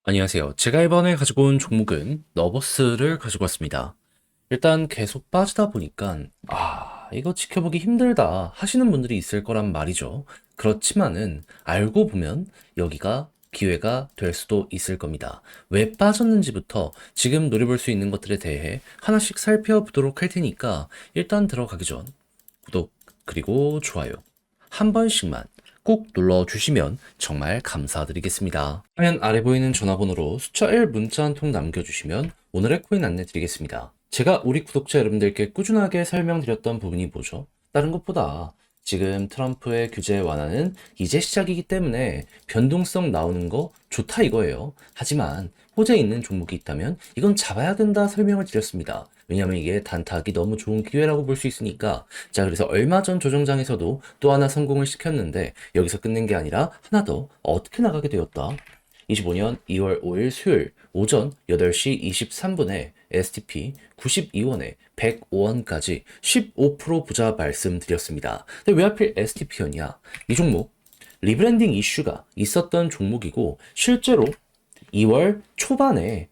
안녕하세요. 제가 이번에 가지고 온 종목은 너버스를 가지고 왔습니다. 일단 계속 빠지다 보니까 이거 지켜보기 힘들다 하시는 분들이 있을 거란 말이죠. 그렇지만은 알고 보면 여기가 기회가 될 수도 있을 겁니다. 왜 빠졌는지부터 지금 노려볼 수 있는 것들에 대해 하나씩 살펴보도록 할 테니까 일단 들어가기 전 구독 그리고 좋아요 한 번씩만 꼭 눌러주시면 정말 감사드리겠습니다. 화면 아래 보이는 전화번호로 숫자 1 문자 한 통 남겨주시면 오늘의 코인 안내 드리겠습니다. 제가 우리 구독자 여러분들께 꾸준하게 설명드렸던 부분이 뭐죠? 다른 것보다 지금 트럼프의 규제 완화는 이제 시작이기 때문에 변동성 나오는 거 좋다 이거예요. 하지만 호재에 있는 종목이 있다면 이건 잡아야 된다 설명을 드렸습니다. 왜냐면 이게 단타하기 너무 좋은 기회라고 볼 수 있으니까. 자, 그래서 얼마 전 조정장에서도 또 하나 성공을 시켰는데 여기서 끝낸 게 아니라 하나 더 어떻게 나가게 되었다. 25년 2월 5일 수요일 오전 8시 23분에 STP 92원에 105원까지 15% 부자 말씀드렸습니다. 근데 왜 하필 STP였냐? 이 종목 리브랜딩 이슈가 있었던 종목이고 실제로 2월 초반에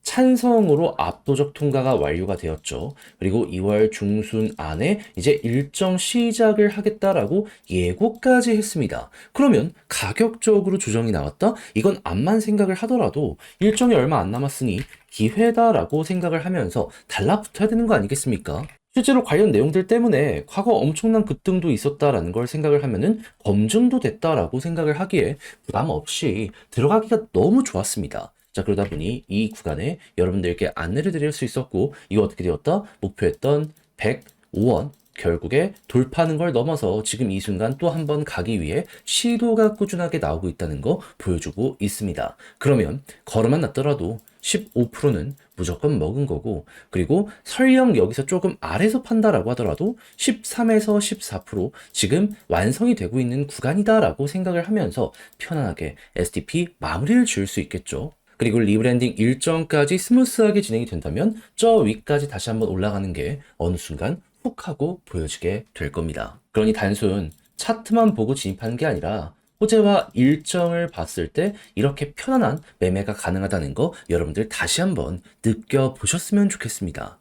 찬성으로 압도적 통과가 완료가 되었죠. 그리고 2월 중순 안에 이제 일정 시작을 하겠다라고 예고까지 했습니다. 그러면 가격적으로 조정이 나왔다? 이건 암만 생각을 하더라도 일정이 얼마 안 남았으니 기회다라고 생각을 하면서 달라붙어야 되는 거 아니겠습니까? 실제로 관련 내용들 때문에 과거 엄청난 급등도 있었다라는 걸 생각을 하면은 검증도 됐다라고 생각을 하기에 부담 없이 들어가기가 너무 좋았습니다. 자, 그러다 보니 이 구간에 여러분들께 안내를 드릴 수 있었고, 이거 어떻게 되었다? 목표했던 105원 결국에 돌파하는 걸 넘어서 지금 이 순간 또 한 번 가기 위해 시도가 꾸준하게 나오고 있다는 거 보여주고 있습니다. 그러면 걸어만 놨더라도 15%는 무조건 먹은 거고, 그리고 설령 여기서 조금 아래서 판다라고 하더라도 13에서 14% 지금 완성이 되고 있는 구간이다라고 생각을 하면서 편안하게 STP 마무리를 지을 수 있겠죠. 그리고 리브랜딩 일정까지 스무스하게 진행이 된다면 저 위까지 다시 한번 올라가는 게 어느 순간 훅 하고 보여지게 될 겁니다. 그러니 단순 차트만 보고 진입하는 게 아니라 호재와 일정을 봤을 때 이렇게 편안한 매매가 가능하다는 거 여러분들 다시 한번 느껴보셨으면 좋겠습니다.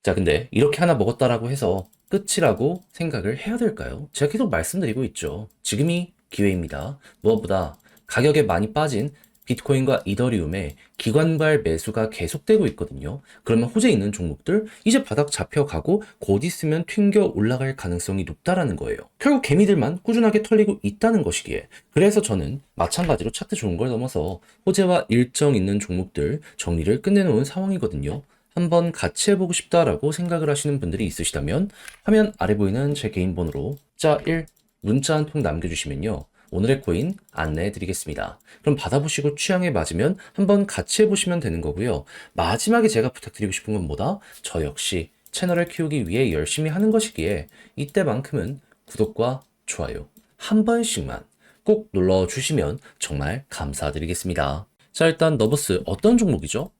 자, 근데 이렇게 하나 먹었다라고 해서 끝이라고 생각을 해야 될까요? 제가 계속 말씀드리고 있죠. 지금이 기회입니다. 무엇보다 가격에 많이 빠진 비트코인과 이더리움의 기관발 매수가 계속되고 있거든요. 그러면 호재 있는 종목들 이제 바닥 잡혀가고 곧 있으면 튕겨 올라갈 가능성이 높다라는 거예요. 결국 개미들만 꾸준하게 털리고 있다는 것이기에 그래서 저는 마찬가지로 차트 좋은 걸 넘어서 호재와 일정 있는 종목들 정리를 끝내놓은 상황이거든요. 한번 같이 해보고 싶다라고 생각을 하시는 분들이 있으시다면 화면 아래 보이는 제 개인 번호로 자 1 문자 한 통 남겨주시면요. 오늘의 코인 안내해 드리겠습니다. 그럼 받아보시고 취향에 맞으면 한번 같이 해보시면 되는 거고요. 마지막에 제가 부탁드리고 싶은 건 뭐다? 저 역시 채널을 키우기 위해 열심히 하는 것이기에 이때만큼은 구독과 좋아요 한 번씩만 꼭 눌러주시면 정말 감사드리겠습니다. 자, 일단 너버스 어떤 종목이죠?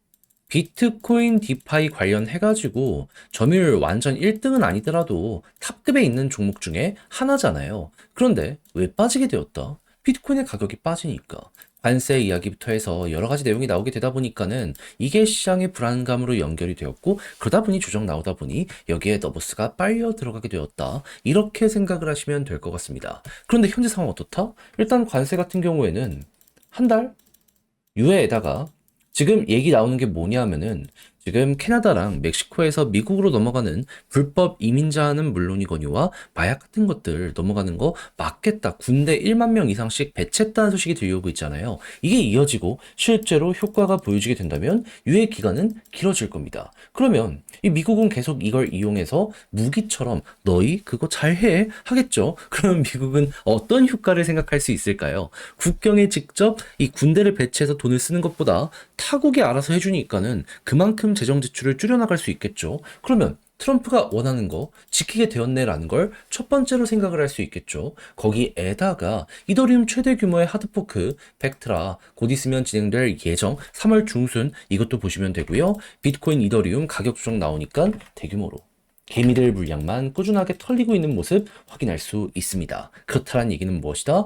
비트코인 디파이 관련해가지고 점유율 완전 1등은 아니더라도 탑급에 있는 종목 중에 하나잖아요. 그런데 왜 빠지게 되었다? 비트코인의 가격이 빠지니까. 관세 이야기부터 해서 여러 가지 내용이 나오게 되다 보니까는 이게 시장의 불안감으로 연결이 되었고 그러다 보니 조정 나오다 보니 여기에 너버스가 빨려 들어가게 되었다. 이렇게 생각을 하시면 될 것 같습니다. 그런데 현재 상황 어떻다? 일단 관세 같은 경우에는 한 달 유예에다가 지금 얘기 나오는 게 뭐냐면은 지금 캐나다랑 멕시코에서 미국으로 넘어가는 불법 이민자는 물론이거니와 마약 같은 것들 넘어가는 거 막겠다. 군대 1만 명 이상씩 배치했다는 소식이 들려오고 있잖아요. 이게 이어지고 실제로 효과가 보여지게 된다면 유예 기간은 길어질 겁니다. 그러면 이 미국은 계속 이걸 이용해서 무기처럼 너희 그거 잘해 하겠죠. 그럼 미국은 어떤 효과를 생각할 수 있을까요? 국경에 직접 이 군대를 배치해서 돈을 쓰는 것보다 타국이 알아서 해주니까는 그만큼 재정 지출을 줄여나갈 수 있겠죠. 그러면 트럼프가 원하는 거 지키게 되었네라는 걸 첫 번째로 생각을 할 수 있겠죠. 거기에다가 이더리움 최대 규모의 하드포크 벡트라 곧 있으면 진행될 예정 3월 중순 이것도 보시면 되고요. 비트코인 이더리움 가격 조정 나오니까 대규모로 개미들 물량만 꾸준하게 털리고 있는 모습 확인할 수 있습니다. 그렇다는 얘기는 무엇이다?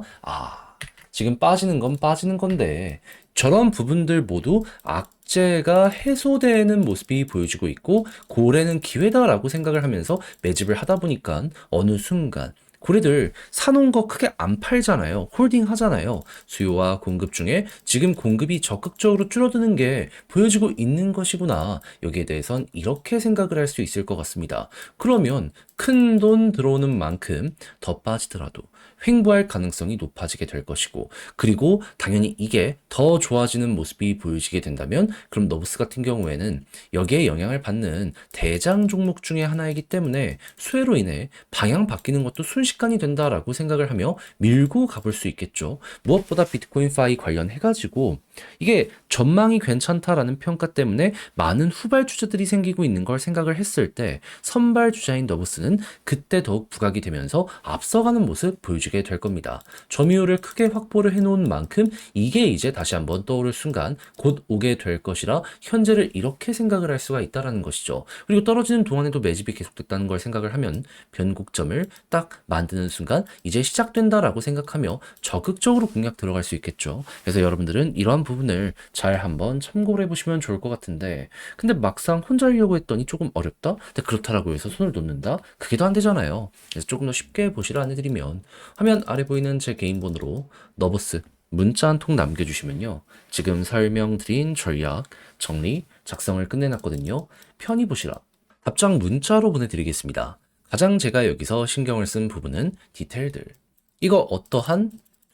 지금 빠지는 건 빠지는 건데 저런 부분들 모두 악재가 해소되는 모습이 보여지고 있고 고래는 기회다라고 생각을 하면서 매집을 하다 보니까 어느 순간 고래들 사놓은 거 크게 안 팔잖아요. 홀딩 하잖아요. 수요와 공급 중에 지금 공급이 적극적으로 줄어드는 게 보여지고 있는 것이구나. 여기에 대해선 이렇게 생각을 할 수 있을 것 같습니다. 그러면 큰 돈 들어오는 만큼 더 빠지더라도 횡보할 가능성이 높아지게 될 것이고, 그리고 당연히 이게 더 좋아지는 모습이 보여지게 된다면 그럼 너브스 같은 경우에는 여기에 영향을 받는 대장 종목 중에 하나이기 때문에 수혜로 인해 방향 바뀌는 것도 순식간이 된다라고 생각을 하며 밀고 가볼 수 있겠죠. 무엇보다 비트코인 파이 관련해가지고 이게 전망이 괜찮다라는 평가 때문에 많은 후발 주자들이 생기고 있는 걸 생각을 했을 때 선발 주자인 너브스는 그때 더욱 부각이 되면서 앞서가는 모습 보여주게 될 겁니다. 점유율을 크게 확보를 해놓은 만큼 이게 이제 다시 한번 떠오를 순간 곧 오게 될 것이라 현재를 이렇게 생각을 할 수가 있다라는 것이죠. 그리고 떨어지는 동안에도 매집이 계속됐다는 걸 생각을 하면 변곡점을 딱 만드는 순간 이제 시작된다라고 생각하며 적극적으로 공략 들어갈 수 있겠죠. 그래서 여러분들은 이러한 부분을 잘 한번 참고를 해보시면 좋을 것 같은데, 근데 막상 혼자 하려고 했더니 조금 어렵다? 근데 그렇다라고 해서 손을 놓는다? 그게 더 안 되잖아요. 그래서 조금 더 쉽게 보시라 안내드리면, 화면 아래 보이는 제 개인 번호로 너버스 문자 한 통 남겨주시면요, 지금 설명드린 전략 정리 작성을 끝내놨거든요. 편히 보시라 답장 문자로 보내드리겠습니다. 가장 제가 여기서 신경을 쓴 부분은 디테일들, 이거 어떠한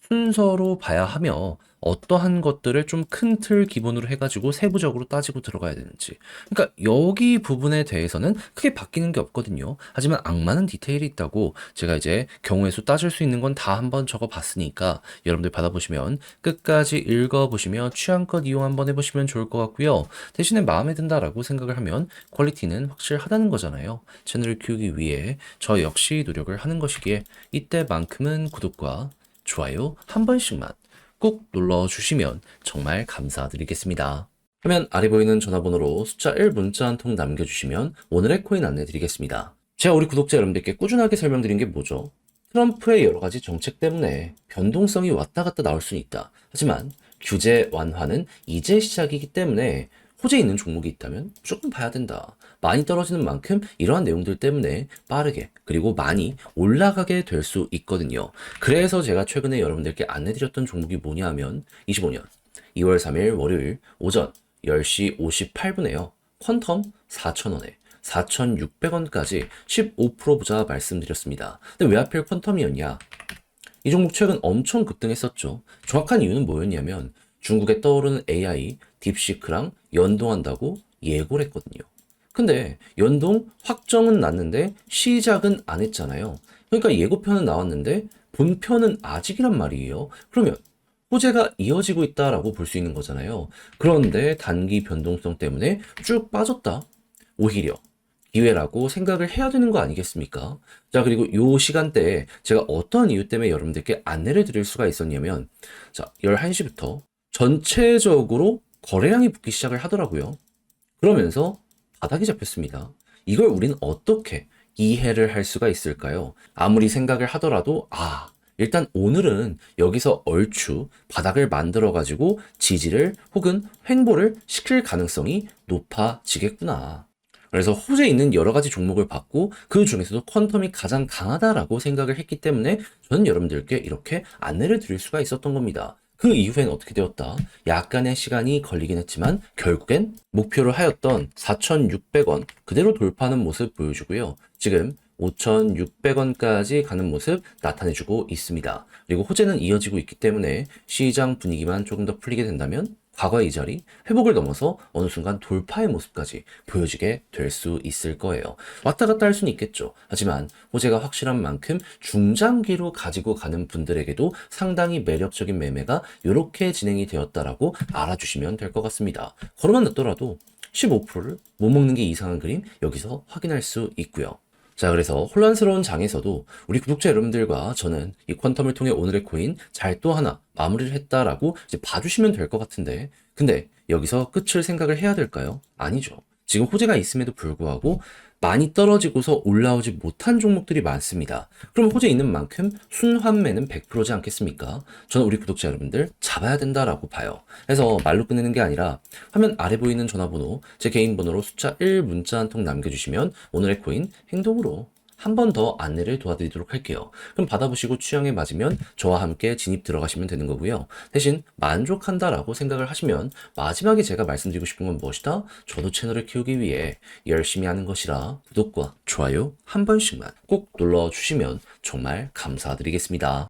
순서로 봐야 하며 어떠한 것들을 좀 큰 틀 기본으로 해가지고 세부적으로 따지고 들어가야 되는지, 그러니까 여기 부분에 대해서는 크게 바뀌는 게 없거든요. 하지만 악마는 디테일이 있다고 제가 이제 경우의 수 따질 수 있는 건 다 한번 적어 봤으니까 여러분들 받아보시면 끝까지 읽어보시며 취향껏 이용 한번 해보시면 좋을 것 같고요. 대신에 마음에 든다라고 생각을 하면 퀄리티는 확실하다는 거잖아요. 채널을 키우기 위해 저 역시 노력을 하는 것이기에 이때만큼은 구독과 좋아요 한 번씩만 꼭 눌러주시면 정말 감사드리겠습니다. 화면 아래 보이는 전화번호로 숫자 1 문자 한 통 남겨주시면 오늘의 코인 안내 드리겠습니다. 제가 우리 구독자 여러분들께 꾸준하게 설명드린 게 뭐죠? 트럼프의 여러 가지 정책 때문에 변동성이 왔다 갔다 나올 수는 있다. 하지만 규제 완화는 이제 시작이기 때문에 호재 있는 종목이 있다면 무조건 봐야 된다. 많이 떨어지는 만큼 이러한 내용들 때문에 빠르게 그리고 많이 올라가게 될 수 있거든요. 그래서 제가 최근에 여러분들께 안내드렸던 종목이 뭐냐 하면 25년 2월 3일 월요일 오전 10시 58분에요. 퀀텀 4,000원에 4,600원까지 15% 보자 말씀드렸습니다. 근데 왜 하필 퀀텀이었냐? 이 종목 최근 엄청 급등했었죠. 정확한 이유는 뭐였냐면 중국에 떠오르는 AI 딥시크랑 연동한다고 예고를 했거든요. 근데 연동 확정은 났는데 시작은 안 했잖아요. 그러니까 예고편은 나왔는데 본편은 아직이란 말이에요. 그러면 호재가 이어지고 있다라고 볼 수 있는 거잖아요. 그런데 단기 변동성 때문에 쭉 빠졌다. 오히려 기회라고 생각을 해야 되는 거 아니겠습니까? 자, 그리고 요 시간대에 제가 어떤 이유 때문에 여러분들께 안내를 드릴 수가 있었냐면, 자, 11시부터 전체적으로 거래량이 붙기 시작을 하더라고요. 그러면서 바닥이 잡혔습니다. 이걸 우리는 어떻게 이해를 할 수가 있을까요? 아무리 생각을 하더라도, 일단 오늘은 여기서 얼추 바닥을 만들어가지고 지지를 혹은 횡보를 시킬 가능성이 높아지겠구나. 그래서 호재 있는 여러 가지 종목을 봤고 그 중에서도 퀀텀이 가장 강하다라고 생각을 했기 때문에 저는 여러분들께 이렇게 안내를 드릴 수가 있었던 겁니다. 그 이후엔 어떻게 되었다? 약간의 시간이 걸리긴 했지만 결국엔 목표로 하였던 4,600원 그대로 돌파하는 모습 보여주고요. 지금 5,600원까지 가는 모습 나타내주고 있습니다. 그리고 호재는 이어지고 있기 때문에 시장 분위기만 조금 더 풀리게 된다면 과거의 이 자리, 회복을 넘어서 어느 순간 돌파의 모습까지 보여지게 될 수 있을 거예요. 왔다 갔다 할 수는 있겠죠. 하지만 호재가 확실한 만큼 중장기로 가지고 가는 분들에게도 상당히 매력적인 매매가 이렇게 진행이 되었다라고 알아주시면 될 것 같습니다. 걸어만 놨더라도 15%를 못 먹는 게 이상한 그림 여기서 확인할 수 있고요. 자, 그래서 혼란스러운 장에서도 우리 구독자 여러분들과 저는 이 퀀텀을 통해 오늘의 코인 잘 또 하나 마무리를 했다라고 이제 봐주시면 될 것 같은데, 근데 여기서 끝을 생각을 해야 될까요? 아니죠. 지금 호재가 있음에도 불구하고 많이 떨어지고서 올라오지 못한 종목들이 많습니다. 그럼 호재 있는 만큼 순환매는 100%지 않겠습니까? 저는 우리 구독자 여러분들 잡아야 된다라고 봐요. 그래서 말로 끝내는 게 아니라 화면 아래 보이는 전화번호, 제 개인 번호로 숫자 1 문자 한 통 남겨주시면 오늘의 코인 행동으로 한 번 더 안내를 도와드리도록 할게요. 그럼 받아보시고 취향에 맞으면 저와 함께 진입 들어가시면 되는 거고요. 대신 만족한다라고 생각을 하시면 마지막에 제가 말씀드리고 싶은 건 무엇이다? 저도 채널을 키우기 위해 열심히 하는 것이라 구독과 좋아요 한 번씩만 꼭 눌러주시면 정말 감사드리겠습니다.